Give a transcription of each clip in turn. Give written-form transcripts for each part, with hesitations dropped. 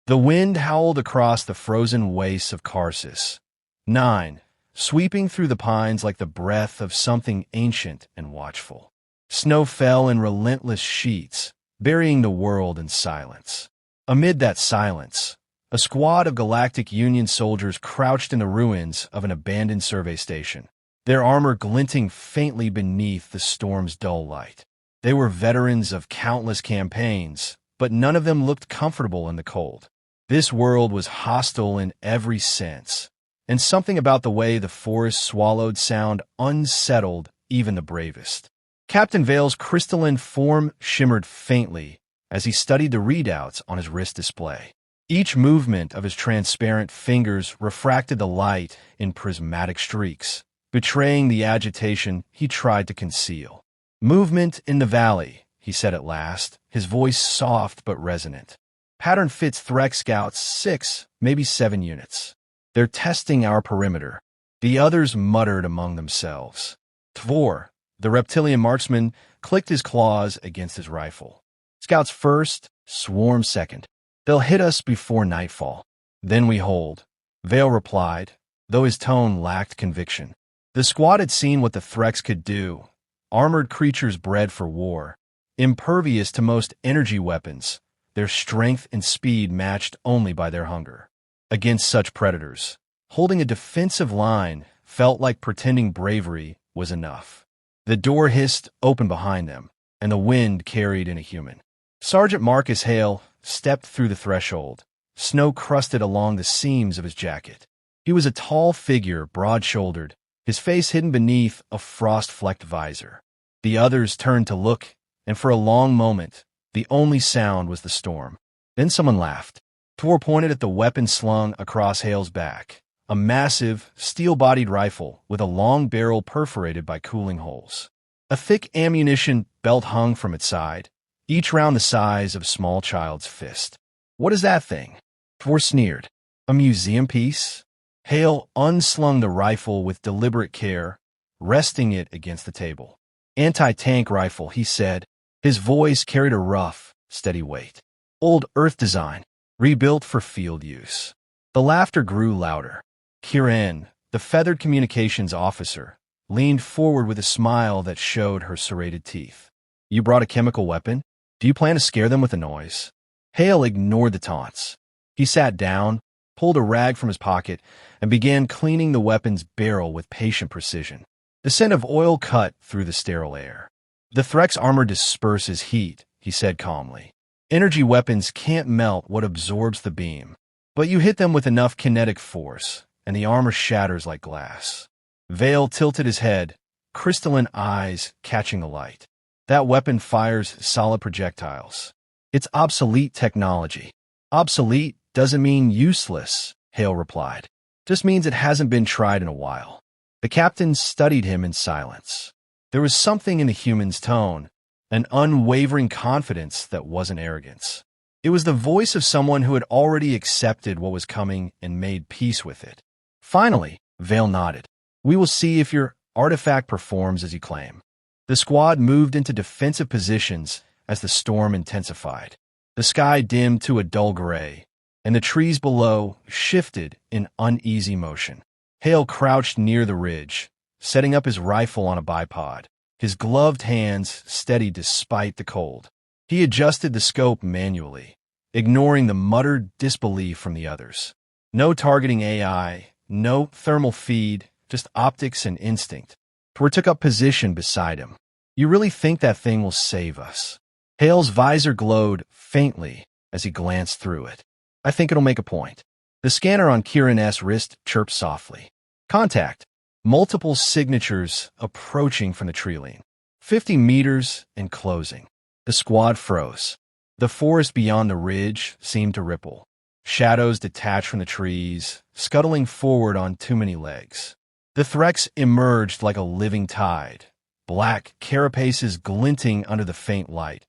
The wind howled across the frozen wastes of Karsus. 9. Sweeping through the pines like the breath of something ancient and watchful. Snow fell in relentless sheets, burying the world in silence. Amid that silence, a squad of Galactic Union soldiers crouched in the ruins of an abandoned survey station, their armor glinting faintly beneath the storm's dull light. They were veterans of countless campaigns, but none of them looked comfortable in the cold. This world was hostile in every sense, and something about the way the forest swallowed sound unsettled even the bravest. Captain Vale's crystalline form shimmered faintly as he studied the readouts on his wrist display. Each movement of his transparent fingers refracted the light in prismatic streaks, betraying the agitation he tried to conceal. "Movement in the valley," he said at last, his voice soft but resonant. "Pattern fits Threx scouts 6, maybe 7 units. They're testing our perimeter." The others muttered among themselves. Tvor, the reptilian marksman, clicked his claws against his rifle. "Scouts first, swarm second. They'll hit us before nightfall. Then we hold," Vale replied, though his tone lacked conviction. The squad had seen what the Threx could do. Armored creatures bred for war, impervious to most energy weapons, their strength and speed matched only by their hunger. Against such predators, holding a defensive line felt like pretending bravery was enough. The door hissed open behind them, and the wind carried in a human. Sergeant Marcus Hale stepped through the threshold, snow crusted along the seams of his jacket. He was a tall figure, broad-shouldered, his face hidden beneath a frost-flecked visor. The others turned to look, and for a long moment, the only sound was the storm. Then someone laughed. Tvor pointed at the weapon slung across Hale's back, a massive, steel-bodied rifle with a long barrel perforated by cooling holes. A thick ammunition belt hung from its side, each round the size of a small child's fist. "What is that thing?" Tvor sneered. "A museum piece?" Hale unslung the rifle with deliberate care, resting it against the table. "Anti-tank rifle," he said. His voice carried a rough, steady weight. "Old Earth design, rebuilt for field use." The laughter grew louder. Kieran, the feathered communications officer, leaned forward with a smile that showed her serrated teeth. "You brought a chemical weapon? Do you plan to scare them with a noise?" Hale ignored the taunts. He sat down, pulled a rag from his pocket, and began cleaning the weapon's barrel with patient precision. The scent of oil cut through the sterile air. "The Threx armor disperses heat," he said calmly. "Energy weapons can't melt what absorbs the beam. But you hit them with enough kinetic force, and the armor shatters like glass." Vale tilted his head, crystalline eyes catching the light. "That weapon fires solid projectiles. It's obsolete technology." "Obsolete doesn't mean useless," Hale replied. "Just means it hasn't been tried in a while." The captain studied him in silence. There was something in the human's tone, an unwavering confidence that wasn't arrogance. It was the voice of someone who had already accepted what was coming and made peace with it. Finally, Vale nodded. "We will see if your artifact performs as you claim." The squad moved into defensive positions as the storm intensified. The sky dimmed to a dull gray, and the trees below shifted in uneasy motion. Hale crouched near the ridge, setting up his rifle on a bipod, his gloved hands steady despite the cold. He adjusted the scope manually, ignoring the muttered disbelief from the others. No targeting AI, no thermal feed, just optics and instinct. Tvor took up position beside him. "You really think that thing will save us?" Hale's visor glowed faintly as he glanced through it. "I think it'll make a point." The scanner on Kieran's wrist chirped softly. "Contact." Multiple signatures approaching from the tree line. 50 meters and closing. The squad froze. The forest beyond the ridge seemed to ripple. Shadows detached from the trees, scuttling forward on too many legs. The Threx emerged like a living tide, black carapaces glinting under the faint light,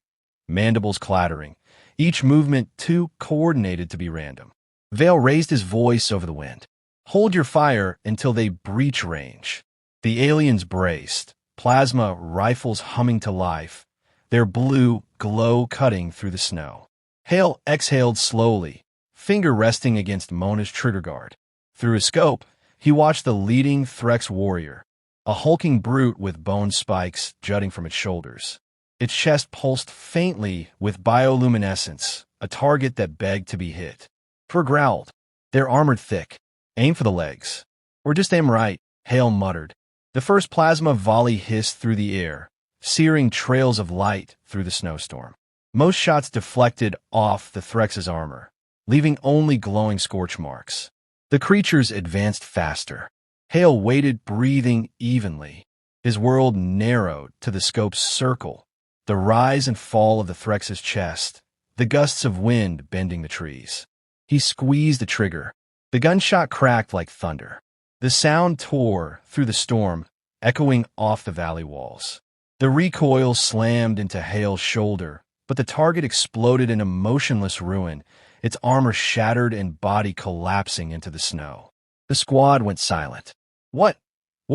mandibles clattering, each movement too coordinated to be random. Vale raised his voice over the wind. "Hold your fire until they breach range." The aliens braced, plasma rifles humming to life, their blue glow cutting through the snow. Hale exhaled slowly, finger resting against Mona's trigger guard. Through his scope, he watched the leading Threx warrior, a hulking brute with bone spikes jutting from its shoulders. Its chest pulsed faintly with bioluminescence, a target that begged to be hit. Fur growled. "They're armored thick. Aim for the legs. Or just aim right," Hale muttered. The first plasma volley hissed through the air, searing trails of light through the snowstorm. Most shots deflected off the Threx's armor, leaving only glowing scorch marks. The creatures advanced faster. Hale waited, breathing evenly. His world narrowed to the scope's circle, the rise and fall of the Threx's chest, the gusts of wind bending the trees. He squeezed the trigger. The gunshot cracked like thunder. The sound tore through the storm, echoing off the valley walls. The recoil slammed into Hale's shoulder, but the target exploded in a motionless ruin, its armor shattered and body collapsing into the snow. The squad went silent. What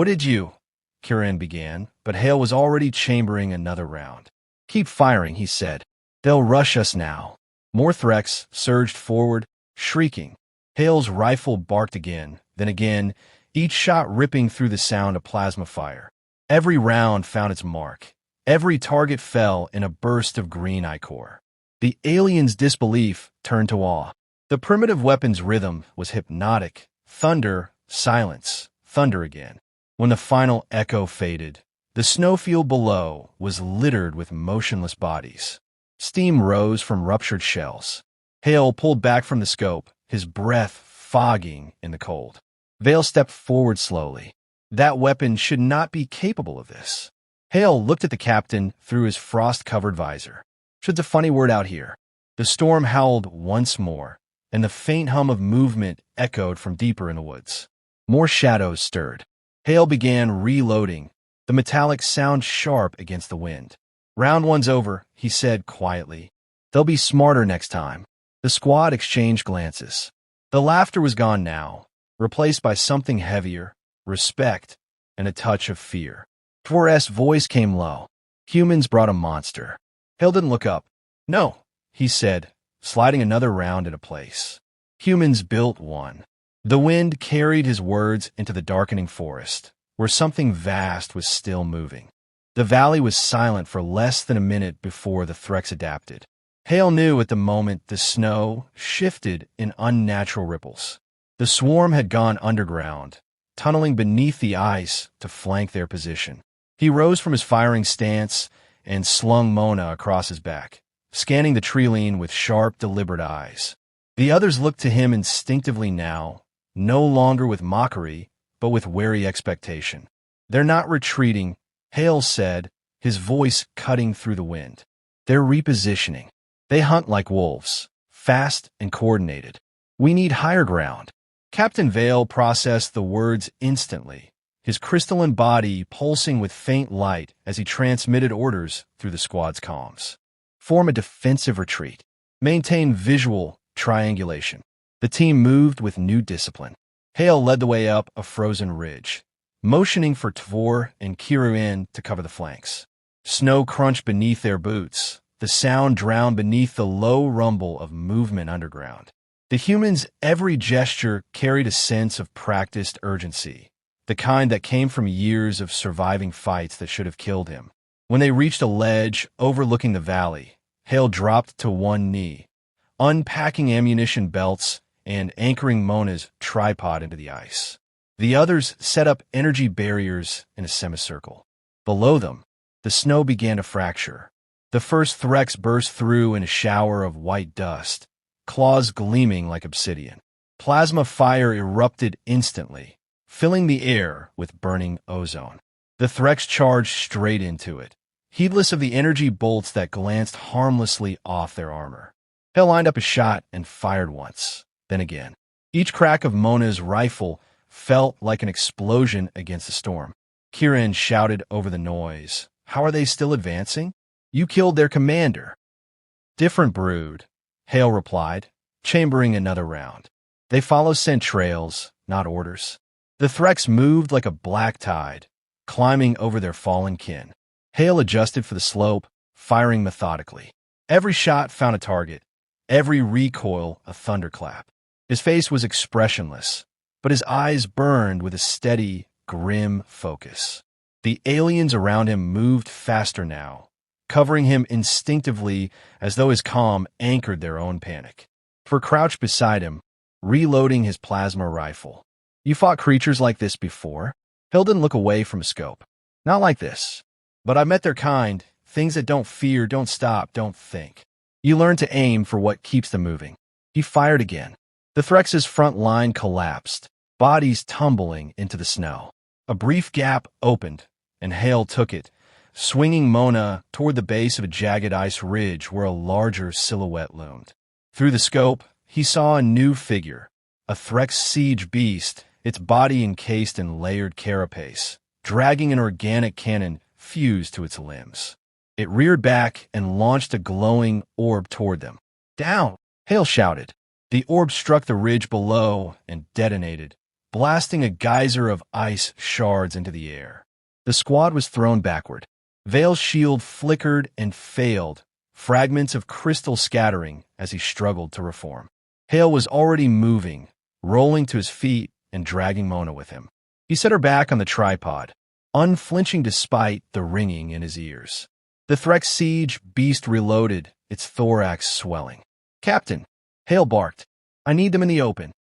did you?" Kieran began, but Hale was already chambering another round. "Keep firing," he said. "They'll rush us now." More Threx surged forward, shrieking. Hale's rifle barked again, then again, each shot ripping through the sound of plasma fire. Every round found its mark. Every target fell in a burst of green ichor. The aliens' disbelief turned to awe. The primitive weapon's rhythm was hypnotic. Thunder, silence, thunder again. When the final echo faded, the snowfield below was littered with motionless bodies. Steam rose from ruptured shells. Hale pulled back from the scope, his breath fogging in the cold. Vale stepped forward slowly. That weapon should not be capable of this. Hale looked at the captain through his frost-covered visor. "Should's a funny word out here." The storm howled once more, and the faint hum of movement echoed from deeper in the woods. More shadows stirred. Hale began reloading, the metallic sound sharp against the wind. "Round one's over," he said quietly. "They'll be smarter next time." The squad exchanged glances. The laughter was gone now, replaced by something heavier, respect, and a touch of fear. Threx' voice came low. "Humans brought a monster." Hale didn't look up. "No," he said, sliding another round into place. "Humans built one." The wind carried his words into the darkening forest, where something vast was still moving. The valley was silent for less than a minute before the Threx adapted. Hale knew at the moment the snow shifted in unnatural ripples. The swarm had gone underground, tunneling beneath the ice to flank their position. He rose from his firing stance and slung Mona across his back, scanning the tree-line with sharp, deliberate eyes. The others looked to him instinctively now, no longer with mockery, but with wary expectation. "They're not retreating," Hale said, his voice cutting through the wind. "They're repositioning. They hunt like wolves, fast and coordinated. We need higher ground." Captain Vale processed the words instantly, his crystalline body pulsing with faint light as he transmitted orders through the squad's comms. "Form a defensive retreat. Maintain visual triangulation." The team moved with new discipline. Hale led the way up a frozen ridge, motioning for Tvor and Kieran to cover the flanks. Snow crunched beneath their boots, the sound drowned beneath the low rumble of movement underground. The human's every gesture carried a sense of practiced urgency, the kind that came from years of surviving fights that should have killed him. When they reached a ledge overlooking the valley, Hale dropped to one knee, unpacking ammunition belts and anchoring Mona's tripod into the ice. The others set up energy barriers in a semicircle. Below them, the snow began to fracture. The first Threx burst through in a shower of white dust, claws gleaming like obsidian. Plasma fire erupted instantly, filling the air with burning ozone. The Threx charged straight into it, heedless of the energy bolts that glanced harmlessly off their armor. Hale lined up a shot and fired once, then again. Each crack of Mona's rifle felt like an explosion against the storm. Kieran shouted over the noise. "How are they still advancing?" "You killed their commander." "Different brood," Hale replied, chambering another round. "They follow scent trails, not orders." The Threx moved like a black tide, climbing over their fallen kin. Hale adjusted for the slope, firing methodically. Every shot found a target. every recoil a thunderclap. His face was expressionless, but his eyes burned with a steady, grim focus. The aliens around him moved faster now, covering him instinctively as though his calm anchored their own panic. For crouched beside him, reloading his plasma rifle. You fought creatures like this before? Hale didn't look away from a scope. Not like this. But I met their kind, things that don't fear, don't stop, don't think. You learn to aim for what keeps them moving. He fired again. The Threx's front line collapsed, bodies tumbling into the snow. A brief gap opened, and Hale took it, swinging Mona toward the base of a jagged ice ridge where a larger silhouette loomed. Through the scope, he saw a new figure, a Threx siege beast, its body encased in layered carapace, dragging an organic cannon fused to its limbs. It reared back and launched a glowing orb toward them. Down! Hale shouted. The orb struck the ridge below and detonated, blasting a geyser of ice shards into the air. The squad was thrown backward. Vale's shield flickered and failed, fragments of crystal scattering as he struggled to reform. Hale was already moving, rolling to his feet and dragging Mona with him. He set her back on the tripod, unflinching despite the ringing in his ears. The Threx siege beast reloaded, its thorax swelling. Captain, Hale barked. I need them in the open.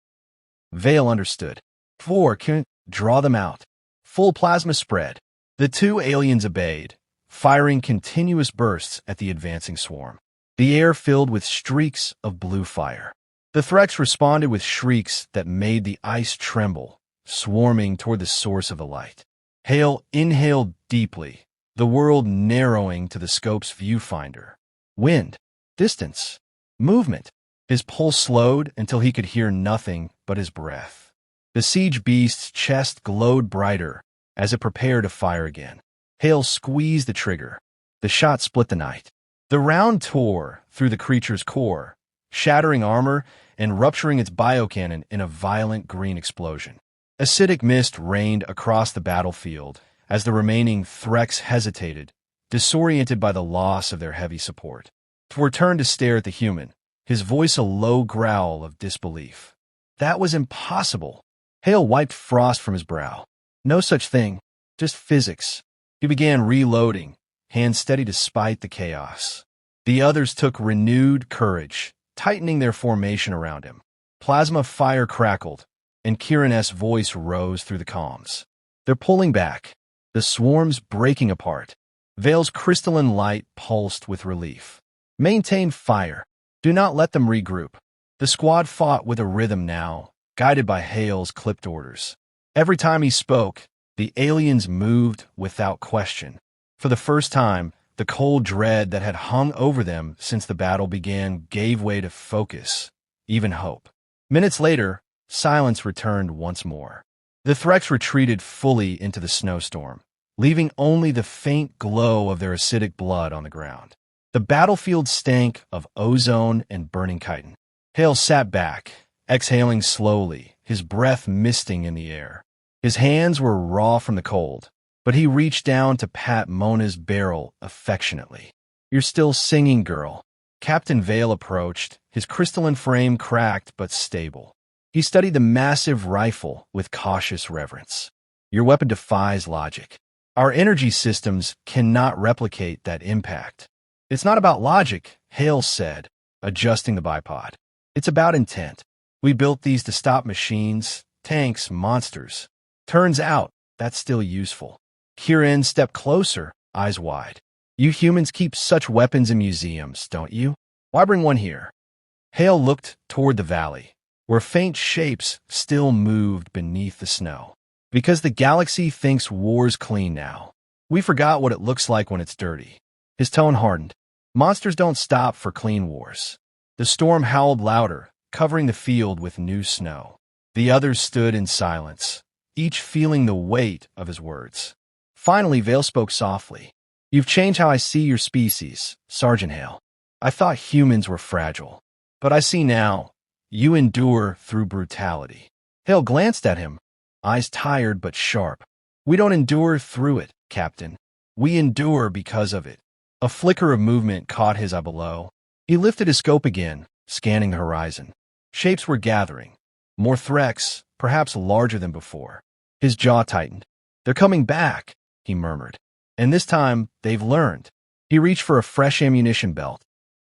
Vale understood. Can't draw them out. Full plasma spread. The two aliens obeyed, firing continuous bursts at the advancing swarm. The air filled with streaks of blue fire. The Threx responded with shrieks that made the ice tremble, swarming toward the source of the light. Hale inhaled deeply, the world narrowing to the scope's viewfinder. Wind, distance, movement. His pulse slowed until he could hear nothing but his breath. The siege beast's chest glowed brighter as it prepared to fire again. Hale squeezed the trigger. The shot split the night. The round tore through the creature's core, shattering armor and rupturing its biocannon in a violent green explosion. Acidic mist rained across the battlefield as the remaining Threx hesitated, disoriented by the loss of their heavy support. Thor turned to stare at the human, his voice a low growl of disbelief. That was impossible. Hale wiped frost from his brow. No such thing, just physics. He began reloading, hands steady despite the chaos. The others took renewed courage, tightening their formation around him. Plasma fire crackled, and Kieran-S voice rose through the comms. They're pulling back, the swarms breaking apart. Vale's crystalline light pulsed with relief. Maintain fire. Do not let them regroup. The squad fought with a rhythm now, guided by Hale's clipped orders. Every time he spoke, the aliens moved without question. For the first time, the cold dread that had hung over them since the battle began gave way to focus, even hope. Minutes later, silence returned once more. The Threx retreated fully into the snowstorm, leaving only the faint glow of their acidic blood on the ground. The battlefield stank of ozone and burning chitin. Hale sat back, exhaling slowly, his breath misting in the air. His hands were raw from the cold, but he reached down to pat Mona's barrel affectionately. You're still singing, girl. Captain Vale approached, his crystalline frame cracked but stable. He studied the massive rifle with cautious reverence. Your weapon defies logic. Our energy systems cannot replicate that impact. It's not about logic, Hale said, adjusting the bipod. It's about intent. We built these to stop machines, tanks, monsters. Turns out, that's still useful. Kieran stepped closer, eyes wide. You humans keep such weapons in museums, don't you? Why bring one here? Hale looked toward the valley, where faint shapes still moved beneath the snow. Because the galaxy thinks war's clean now. We forgot what it looks like when it's dirty. His tone hardened. Monsters don't stop for clean wars. The storm howled louder, covering the field with new snow. The others stood in silence, each feeling the weight of his words. Finally, Vale spoke softly. You've changed how I see your species, Sergeant Hale. I thought humans were fragile, but I see now, you endure through brutality. Hale glanced at him, eyes tired but sharp. We don't endure through it, Captain. We endure because of it. A flicker of movement caught his eye below. He lifted his scope again, scanning the horizon. Shapes were gathering. More Threx, perhaps larger than before. His jaw tightened. "They're coming back," he murmured. "And this time, they've learned." He reached for a fresh ammunition belt,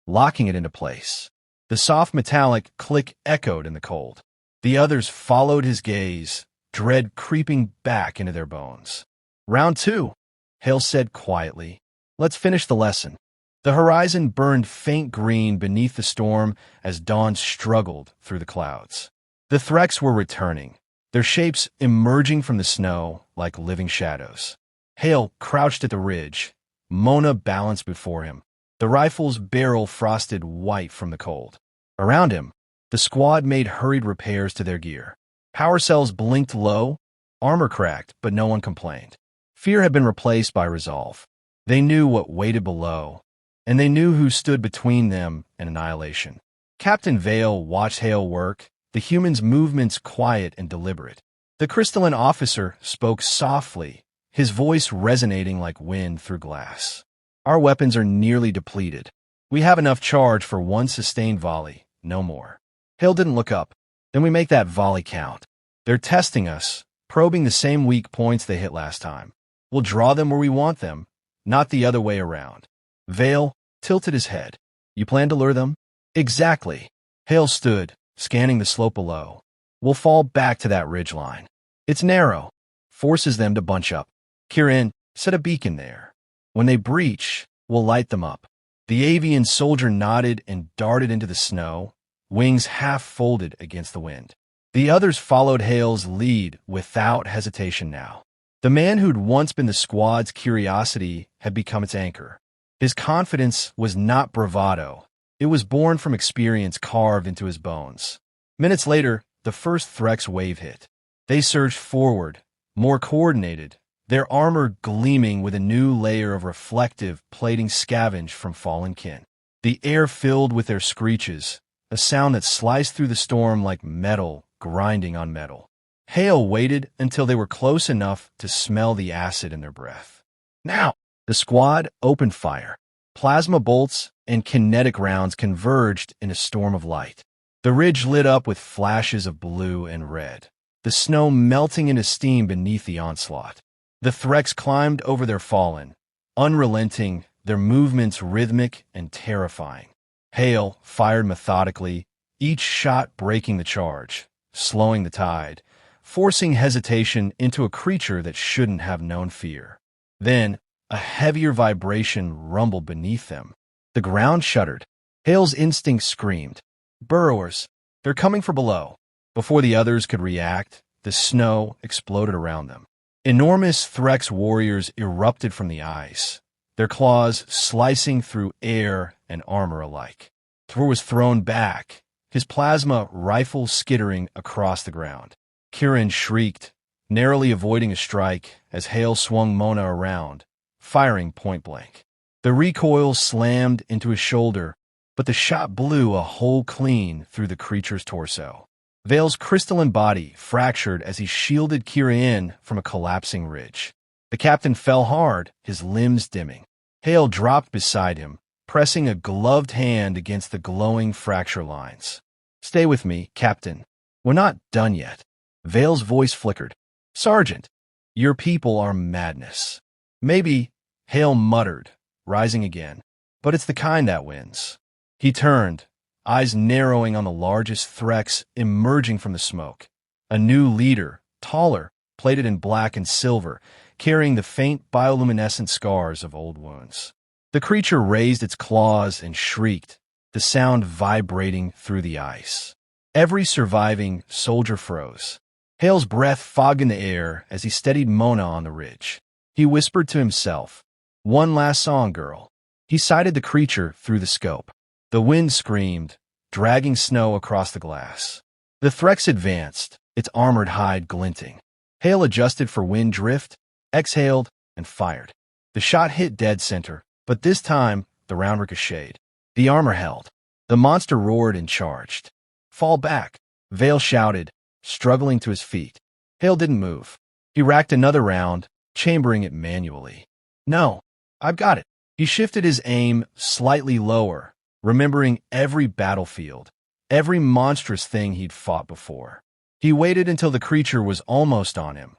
locking it into place. The soft metallic click echoed in the cold. The others followed his gaze, dread creeping back into their bones. "Round 2, Hale said quietly. "Let's finish the lesson." The horizon burned faint green beneath the storm as dawn struggled through the clouds. The Threx were returning, their shapes emerging from the snow like living shadows. Hale crouched at the ridge, Mona balanced before him, the rifle's barrel frosted white from the cold. Around him, the squad made hurried repairs to their gear. Power cells blinked low, armor cracked, but no one complained. Fear had been replaced by resolve. They knew what waited below, and they knew who stood between them and annihilation. Captain Vale watched Hale work, the human's movements quiet and deliberate. The crystalline officer spoke softly, his voice resonating like wind through glass. "Our weapons are nearly depleted. We have enough charge for one sustained volley, no more." Hale didn't look up. "Then we make that volley count. They're testing us, probing the same weak points they hit last time. We'll draw them where we want them, not the other way around." Vale tilted his head. "You plan to lure them?" "Exactly." Hale stood, scanning the slope below. "We'll fall back to that ridgeline. It's narrow, forces them to bunch up. Kirin, set a beacon there. When they breach, we'll light them up." The avian soldier nodded and darted into the snow, wings half folded against the wind. The others followed Hale's lead without hesitation now. The man who'd once been the squad's curiosity had become its anchor. His confidence was not bravado. It was born from experience carved into his bones. Minutes later, the first Threx wave hit. They surged forward, more coordinated, their armor gleaming with a new layer of reflective plating scavenged from fallen kin. The air filled with their screeches, a sound that sliced through the storm like metal grinding on metal. Hale waited until they were close enough to smell the acid in their breath. Now, the squad opened fire. Plasma bolts and kinetic rounds converged in a storm of light. The ridge lit up with flashes of blue and red, the snow melting into steam beneath the onslaught. The Threx climbed over their fallen, unrelenting, their movements rhythmic and terrifying. Hale fired methodically, each shot breaking the charge, slowing the tide, forcing hesitation into a creature that shouldn't have known fear. Then, a heavier vibration rumbled beneath them. The ground shuddered. Hale's instinct screamed, "Burrowers! They're coming from below." Before the others could react, the snow exploded around them. Enormous Threx warriors erupted from the ice, their claws slicing through air and armor alike. Thor was thrown back, his plasma rifle skittering across the ground. Kirin shrieked, narrowly avoiding a strike as Hale swung Mona around, firing point-blank. The recoil slammed into his shoulder, but the shot blew a hole clean through the creature's torso. Vale's crystalline body fractured as he shielded Kirin from a collapsing ridge. The captain fell hard, his limbs dimming. Hale dropped beside him, pressing a gloved hand against the glowing fracture lines. "Stay with me, Captain. We're not done yet." Vale's voice flickered. "Sergeant, your people are madness." "Maybe," Hale muttered, rising again, "but it's the kind that wins." He turned, eyes narrowing on the largest Threx emerging from the smoke. A new leader, taller, plated in black and silver, carrying the faint bioluminescent scars of old wounds. The creature raised its claws and shrieked, the sound vibrating through the ice. Every surviving soldier froze. Hale's breath fogged in the air as he steadied Mona on the ridge. He whispered to himself, "One last song, girl." He sighted the creature through the scope. The wind screamed, dragging snow across the glass. The Threx advanced, its armored hide glinting. Hale adjusted for wind drift, exhaled, and fired. The shot hit dead center, but this time the round ricocheted. The armor held. The monster roared and charged. "Fall back," Vale shouted, struggling to his feet. Hale didn't move. He racked another round, chambering it manually. "No, I've got it." He shifted his aim slightly lower, remembering every battlefield, every monstrous thing he'd fought before. He waited until the creature was almost on him,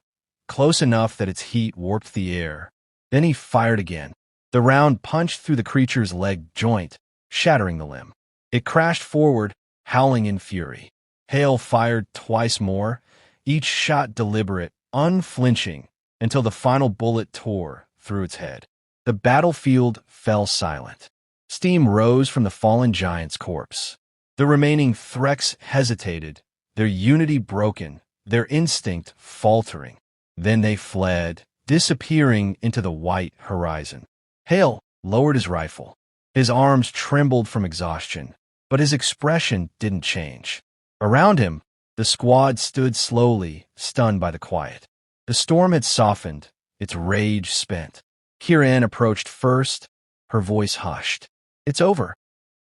close enough that its heat warped the air. Then he fired again. The round punched through the creature's leg joint, shattering the limb. It crashed forward, howling in fury. Hale fired twice more, each shot deliberate, unflinching, until the final bullet tore through its head. The battlefield fell silent. Steam rose from the fallen giant's corpse. The remaining Threx hesitated, their unity broken, their instinct faltering. Then they fled, disappearing into the white horizon. Hale lowered his rifle. His arms trembled from exhaustion, but his expression didn't change. Around him, the squad stood slowly, stunned by the quiet. The storm had softened, its rage spent. Kieran approached first, her voice hushed. "It's over.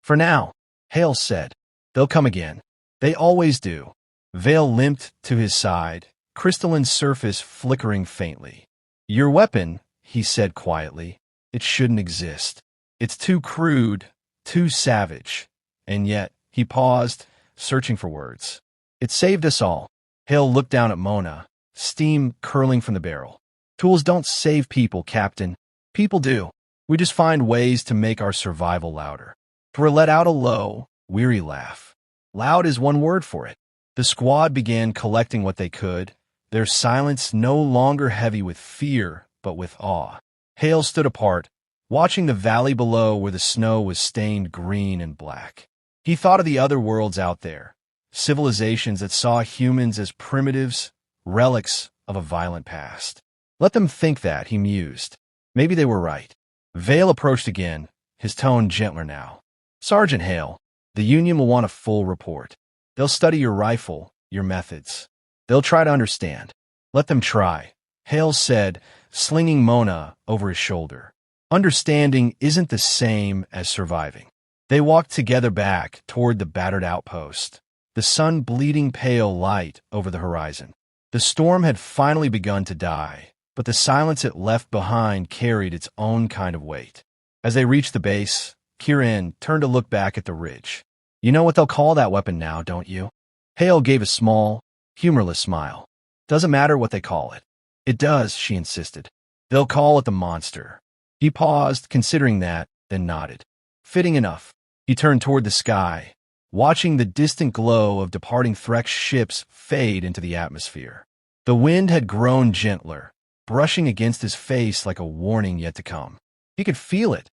For now," Hale said. "They'll come again. They always do." Vale limped to his side, crystalline surface flickering faintly. "Your weapon," he said quietly. "It shouldn't exist. It's too crude, too savage." And yet, he paused, searching for words. "It saved us all." Hale looked down at Mona, steam curling from the barrel. "Tools don't save people, Captain. People do. We just find ways to make our survival louder." Tor let out a low, weary laugh. Loud is one word for it. The squad began collecting what they could, their silence no longer heavy with fear, but with awe. Hale stood apart, watching the valley below where the snow was stained green and black. He thought of the other worlds out there, civilizations that saw humans as primitives, relics of a violent past. Let them think that, he mused. Maybe they were right. Vale approached again, his tone gentler now. "Sergeant Hale, the Union will want a full report. They'll study your rifle, your methods. They'll try to understand." "Let them try," Hale said, slinging Mona over his shoulder. "Understanding isn't the same as surviving." They walked together back toward the battered outpost, the sun bleeding pale light over the horizon. The storm had finally begun to die, but the silence it left behind carried its own kind of weight. As they reached the base, Kieran turned to look back at the ridge. "You know what they'll call that weapon now, don't you?" Hale gave a small, humorless smile. "Doesn't matter what they call it." "It does," she insisted. "They'll call it the monster." He paused, considering that, then nodded. "Fitting enough." He turned toward the sky, watching the distant glow of departing Threx ships fade into the atmosphere. The wind had grown gentler, brushing against his face like a warning yet to come. He could feel it.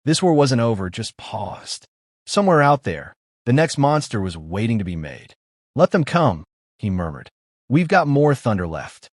This war wasn't over, just paused. Somewhere out there, the next monster was waiting to be made. "Let them come," he murmured. "We've got more thunder left."